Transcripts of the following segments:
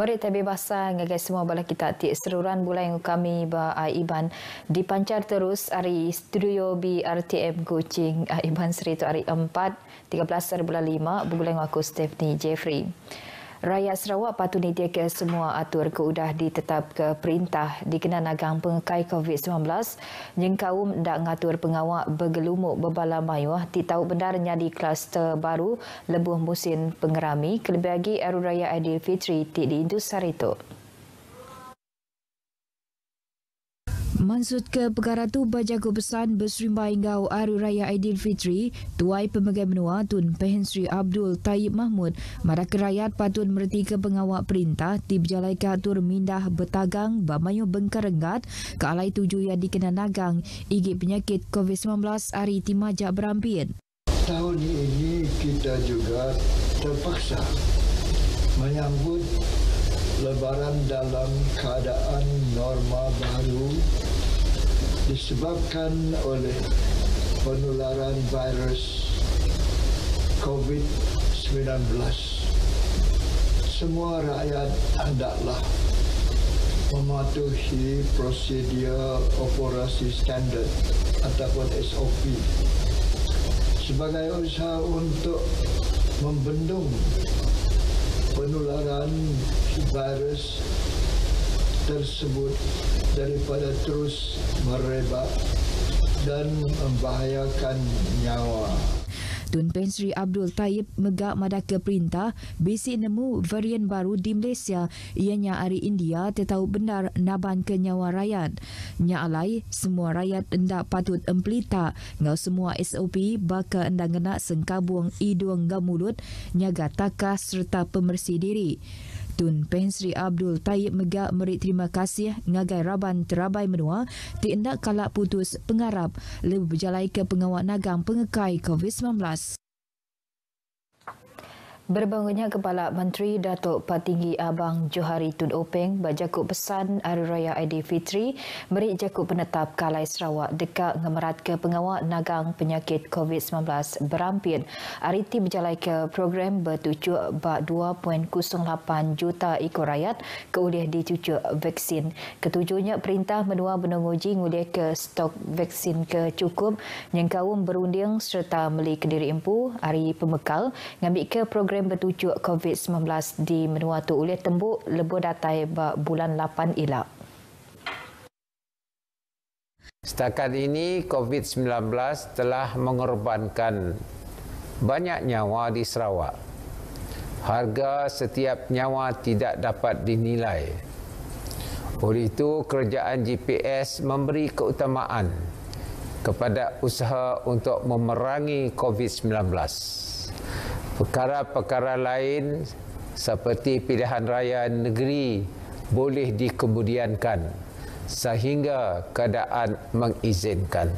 Mari tabi bahasa ngagai semua bala kita ti seruran bulan yang kami ba Iban dipancar terus hari studio BRTM Kuching Iban Seri tu hari 4 bulan 5 bulan aku Stephanie Jeffrey. Rakyat Sarawak patut nitia ke semua atur keudah ditetap ke perintah dikenan agang pengekai COVID-19 yang kaum dak ngatur pengawak bergelumuk bebala mayuah ti tahu benar nyadi kluster baru lebuh musim pengerami kelebih lagi Hari Raya Aidilfitri ti di Indusari itu. Maksud ke perkara tu bajago pesan berserimbai ngau Hari Raya Aidilfitri, tuai pemegang menua Tun Pehen Sri Abdul Tayyib Mahmud, mara kerayat patut merti ke pengawak perintah ti berjalai ke atur mindah bertagang bamayu bengkarenggat ke alai tuju yang dikena nagang igi penyakit COVID-19 hari ti majak berampin. Tahun ini kita juga terpaksa menyambut Lebaran dalam keadaan norma baru disebabkan oleh penularan virus COVID-19. Semua rakyat hendaklah mematuhi prosedur operasi standard ataupun SOP sebagai usaha untuk membendung penularan virus tersebut daripada terus merebak dan membahayakan nyawa. Tun Pehen Sri Abdul Tayyib megak madaka perintah besi nemu varian baru di Malaysia ianya hari India tetau benar naban ke nyawa rakyat. Nya alai semua rakyat hendak patut empelita ngau semua SOP baka endang genak sengkabuang hidung ngau mulut nyaga takas serta pemersih diri. Tun Pehen Sri Abdul Tayyib megak meri terima kasih ngagai Raban Terabai Menua ti endak kalak putus pengarap lebih berjalai ke pengawak nagang pengekai COVID-19. Berbangunnya Kepala Menteri Datuk Patinggi Abang Johari Tun Openg berjakut pesan Hari Raya Aidilfitri beri jakut penetap Kalai Sarawak dekat ngemerat ke pengawak nagang penyakit COVID-19 berampin. Hari ti berjalai ke program bertujuk bak 2.08 juta ekor rakyat keulih dicucuk vaksin. Ketujuhnya perintah menua menunguji ngulih ke stok vaksin ke cukup yang kaum berunding serta meli Kediri Empu hari pemekal ngambil ke program bertujuk COVID-19 di menua tu oleh tembuk lebih datai bulan 8 ilak. Setakat ini COVID-19 telah mengorbankan banyak nyawa di Sarawak. Harga setiap nyawa tidak dapat dinilai. Oleh itu, kerajaan GPS memberi keutamaan kepada usaha untuk memerangi COVID-19. Perkara-perkara lain seperti pilihan raya negeri boleh dikemudiankan sehingga keadaan mengizinkan.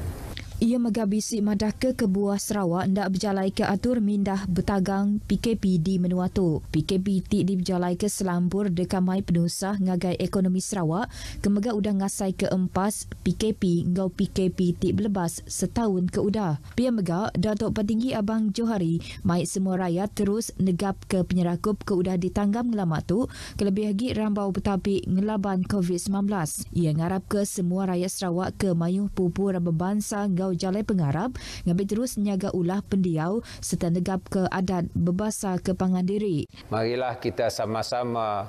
Ia megabisi madah ke Kebuah Sarawak ndak berjalai ke atur mindah bertagang PKP di menua tu. PKP ti di berjalai ke selambur dekamai penusah ngagai ekonomi Sarawak kemega udah ngasai ke empas PKP ngau PKP ti belebas setahun ke udah. Pia mega Datuk Petinggi Abang Johari mai semua rakyat terus negap ke penyerakup ke udah ditanggam ngelamak tu kelebih lagi rambau betapik ngelaban COVID-19. Ia ngarap ke semua rakyat Sarawak ke mayuh pupur bebansa ngau jalai pengarap ngambil terus nyaga ulah pendiau serta negap ke adat berbasa ke pangan diri. Marilah kita sama-sama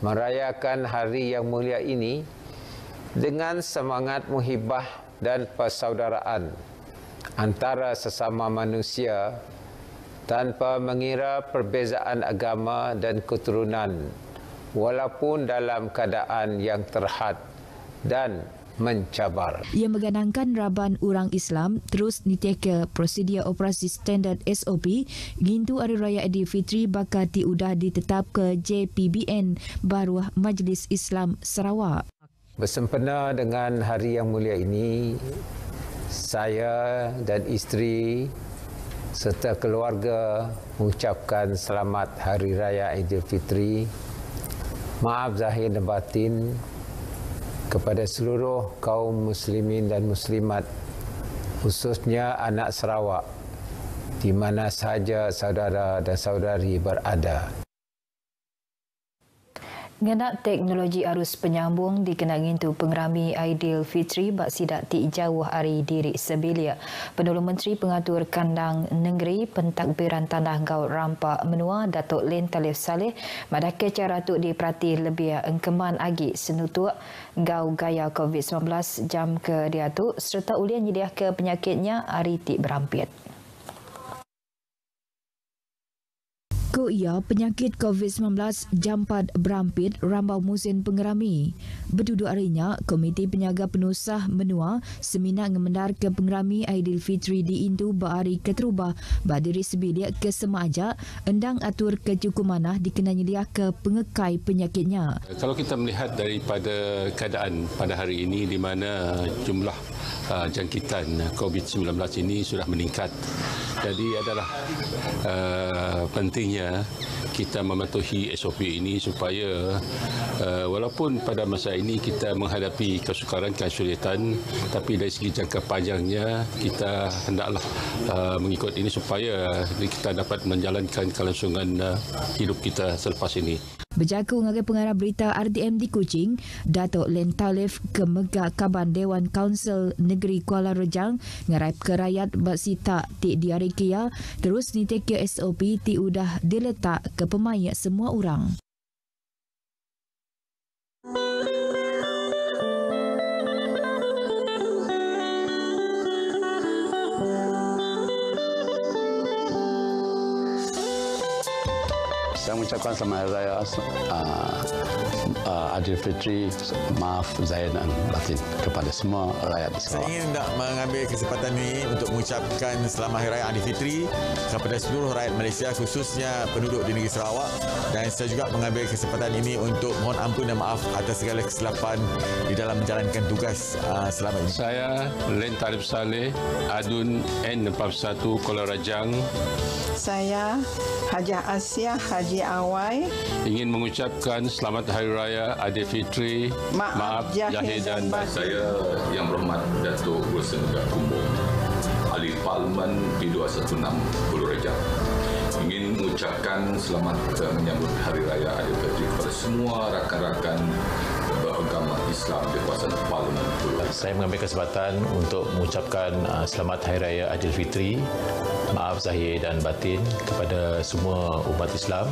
merayakan hari yang mulia ini dengan semangat muhibah dan persaudaraan antara sesama manusia tanpa mengira perbezaan agama dan keturunan walaupun dalam keadaan yang terhad dan mencabar. Ia mengganangkan Raban Urang Islam terus nitiake prosedur operasi standard SOP gintu Hari Raya Aidilfitri bakal diudah ditetap ke JPBN Baruah Majlis Islam Sarawak. Bersempena dengan hari yang mulia ini, saya dan isteri serta keluarga mengucapkan selamat Hari Raya Aidilfitri. Maaf zahir dan batin kepada seluruh kaum muslimin dan muslimat, khususnya anak Sarawak, di mana sahaja saudara dan saudari berada. Ngenak teknologi arus penyambung dikenangi tu pengerami Aidilfitri bak sidak ti jauh hari diri sebelia. Pendulung Menteri Pengatur Kandang Negeri Pentadbiran Tanah Gau Rampak Menua Datuk Len Talif Saleh madake cara tu diperhati lebih engkeman agi senutuk gau gaya COVID-19 jam ke dia tu serta ulian nyediah ke penyakitnya hari ti berampit. Ia penyakit COVID-19 jampat berampit rambau musim pengerami. Berduduk harinya, Komiti Penjaga Penusah Menua seminar ngemendar ke pengerami Aidilfitri di Indu bahari keterubah berdiri sebilik ke semaja endang atur kecukumanah dikenanya dia ke pengekai penyakitnya. Kalau kita melihat daripada keadaan pada hari ini di mana jumlah jangkitan COVID-19 ini sudah meningkat. Jadi adalah pentingnya kita mematuhi SOP ini supaya walaupun pada masa ini kita menghadapi kesukaran, kesulitan, tapi dari segi jangka panjangnya kita hendaklah mengikut ini supaya kita dapat menjalankan kelangsungan hidup kita selepas ini. Berjaku dengan pengarah berita RTM di Kuching, Datuk Len Talif Kemegak Kaban Dewan Kaunsil Negeri Kuala Rejang ngaraip ke rakyat baksita ti diarikia terus niteke SOP ti udah diletak ke pemayak semua orang. Saya mengucapkan selamat hari raya Aidilfitri, maaf zahir dan batin kepada semua rakyat di Sarawak. Saya ingin mengambil kesempatan ini untuk mengucapkan selamat hari raya Aidilfitri kepada seluruh rakyat Malaysia, khususnya penduduk di negeri Sarawak, dan saya juga mengambil kesempatan ini untuk mohon ampun dan maaf atas segala kesilapan di dalam menjalankan tugas selama ini. Saya Len Talif Saleh, Adun N41 Kuala Rejang. Saya Hajah Asia Haji Awai Ingin mengucapkan selamat Hari Raya Aidilfitri. Maaf Zahir dan batin. Saya Yang Berhormat Datuk Wilson Kumbung, Ahli Parlimen P216 Pulau Rejang. Ingin mengucapkan selamat menyambut Hari Raya Aidilfitri kepada semua rakan-rakan beragama Islam di kawasan Parlimen Pulau Rejang. Saya mengambil kesempatan untuk mengucapkan selamat Hari Raya Aidilfitri. Maaf zahir dan batin kepada semua umat Islam,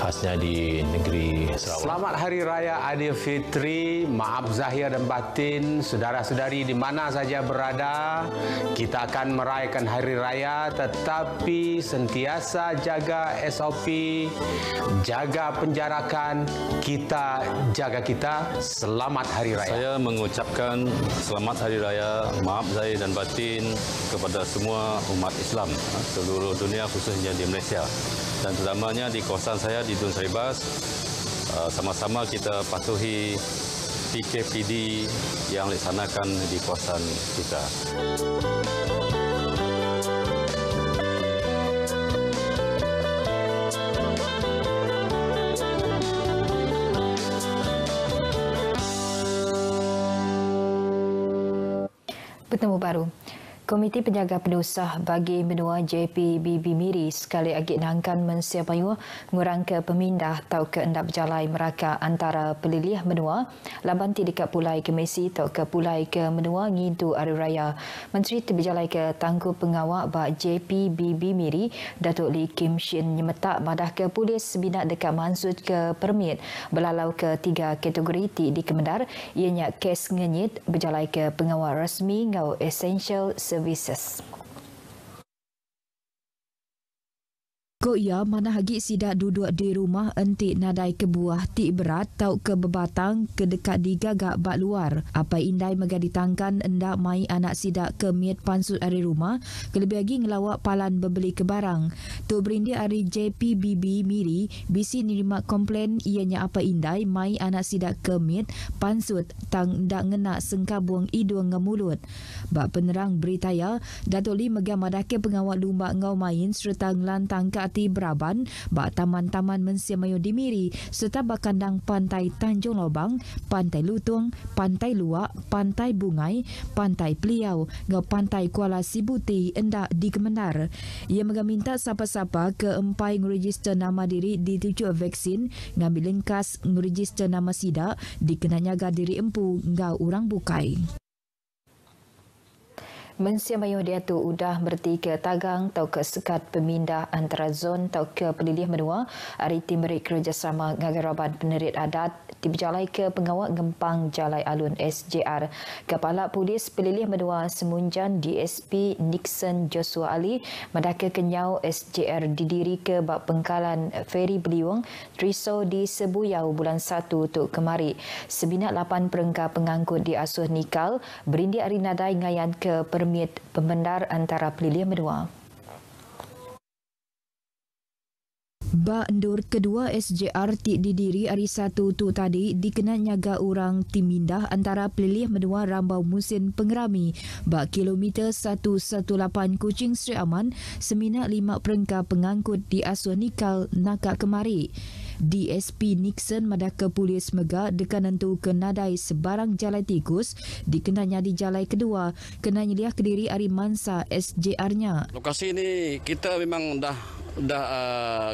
khasnya di negeri Sarawak. Selamat Hari Raya Aidilfitri. Maaf zahir dan batin, saudara-saudari di mana saja berada. Kita akan merayakan Hari Raya tetapi sentiasa jaga SOP, jaga penjarakan, kita jaga kita. Selamat Hari Raya. Saya mengucapkan selamat Hari Raya, maaf zahir dan batin kepada semua umat Islam seluruh dunia, khususnya di Malaysia dan terutamanya di kawasan saya di Dun Saribas. Sama-sama kita patuhi PKPD yang dilaksanakan di kawasan kita. Bertemu baru. Komiti Penjaga Penusah bagi Menua JPBB Miri sekali lagi nangkan mensiapayu ngurang ke pemindah tau ke endap jalai meraka antara pelilih menua laban ti dekat Pulai Kemesi tau ke Pulai ke Menua ngintu Hari Raya. Menteri terberjalai ke tangku pengawak bak JPBB Miri Datuk Lee Kim Shin nyemetak madah ke polis binak dekat mansut ke permit belalau ke 3 kategori ti di Kemendar ianya kes ngenyit berjalai ke pengawal rasmi ngau essential services. Ia mana hagi sidak duduk di rumah entik nadai ke buah tik berat tau ke bebatang ke dekat digagak bak luar. Apa indai megadi tangkan endak mai anak sidak ke miet pansut ari rumah kelebih lagi ngelawak palan berbeli ke barang. Tu berindi ari JPBB Miri bisi nerima komplain ianya apa indai mai anak sidak ke miet pansut tang ndak ngena sengkabung hidung ngemulut. Bak penerang beritaya Datuk Lee megam madake pengawal lumba ngau main serta ngelantang ke Parti Beraban, bak taman-taman Mencia Mayu di Miri serta bak kandang Pantai Tanjung Lobang, Pantai Lutung, Pantai Luak, Pantai Bungai, Pantai Peliau ngau Pantai Kuala Sibuti endak di Kemendar. Ia meminta siapa-siapa ke empai ngeregister nama diri ditujuk vaksin, ngambil lengkas ngeregister nama sidak, dikena nyaga diri empu ngau urang bukai. Mencia Mayu dia tu udah berhenti ke tagang atau ke sekat pemindah antara zon atau ke pelilih menua hari Timerik kerjasama ngagaraban penerit adat diberjalai ke pengawal Gempang Jalai Alun SJR. Kepala Polis Pelilih Menua Semunjan DSP Nixon Joshua Ali mendaka kenyau SJR didiri ke bab pengkalan Feri Beliung Triso di Sebuyau bulan 1 untuk kemari. Sebinak 8 perengkap pengangkut di Asuh Nikal berindik hari nadai ngayan ke permit pembendar antara Pelilih Menua. Bak endur kedua SJR tik didiri hari 1 tu tadi dikena nyaga orang tim mindah antara Pelilih Menua Rambau Musin Pengerami bak kilometer 118 Kuching Sri Aman seminat 5 perengkap pengangkut di Asuh Nikal nakak kemari. DSP Nixon madaka Polis Mega dekan nentu ke nadai sebarang jalai tikus dikenanya di jalai kedua kena nyeliah kediri hari mansa SJR-nya. Lokasi ini kita memang dah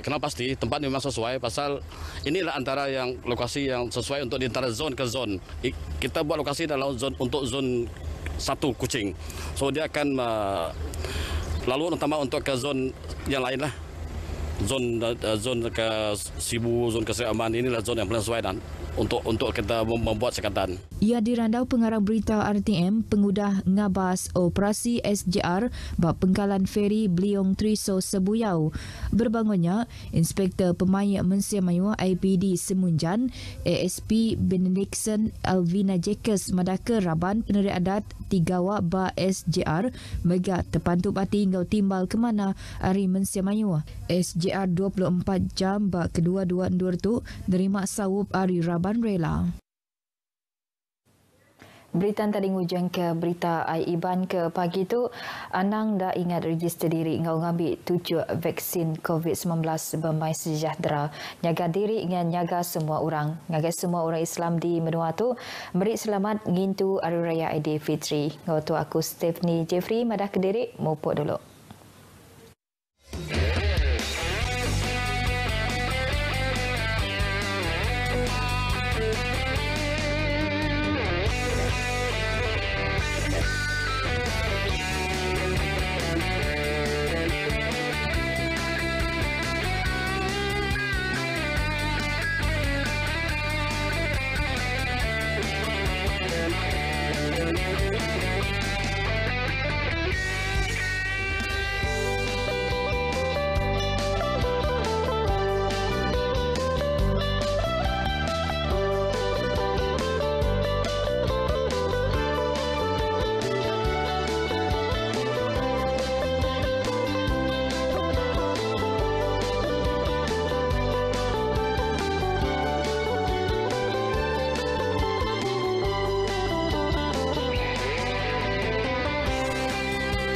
kenal pasti tempat memang sesuai pasal inilah antara yang lokasi yang sesuai untuk di antara zon ke zon. Kita buat lokasi dalam zon untuk zon 1 Kuching. So dia akan lalu terutama untuk ke zon yang lain lah. Zon ke Sibu, zon ke Sri Aman, inilah zon yang paling sesuai dan untuk kita membuat sekatan. Ia dirandau pengarang berita RTM pengudah ngabas operasi SJR bab pengkalan feri Beliung Triso Sebuyau. Berbangunnya Inspektor Pemayak Mencia Mayu IPD Semunjan ASP Benedikson Alvina Jekes madaka Raban Penerit Adat Tigawak ba SJR mega terpantup hati ngau timbal ke mana hari Mencia Mayu. SJR 24 jam bak kedua-dua endur tu nerima sawup hari Raban rela. Berita tadi ngujang ke berita Iban ke pagi tu anang dah ingat register diri ngau ngambil tujuh vaksin COVID-19 Bermai Sejahtera. Nyaga diri dengan nyaga semua orang. Nyaga semua orang Islam di Menua tu beri selamat ngintu Hari Raya Aidilfitri. Ngau tu aku Stephanie Jeffrey madah Kediri mopok dulu.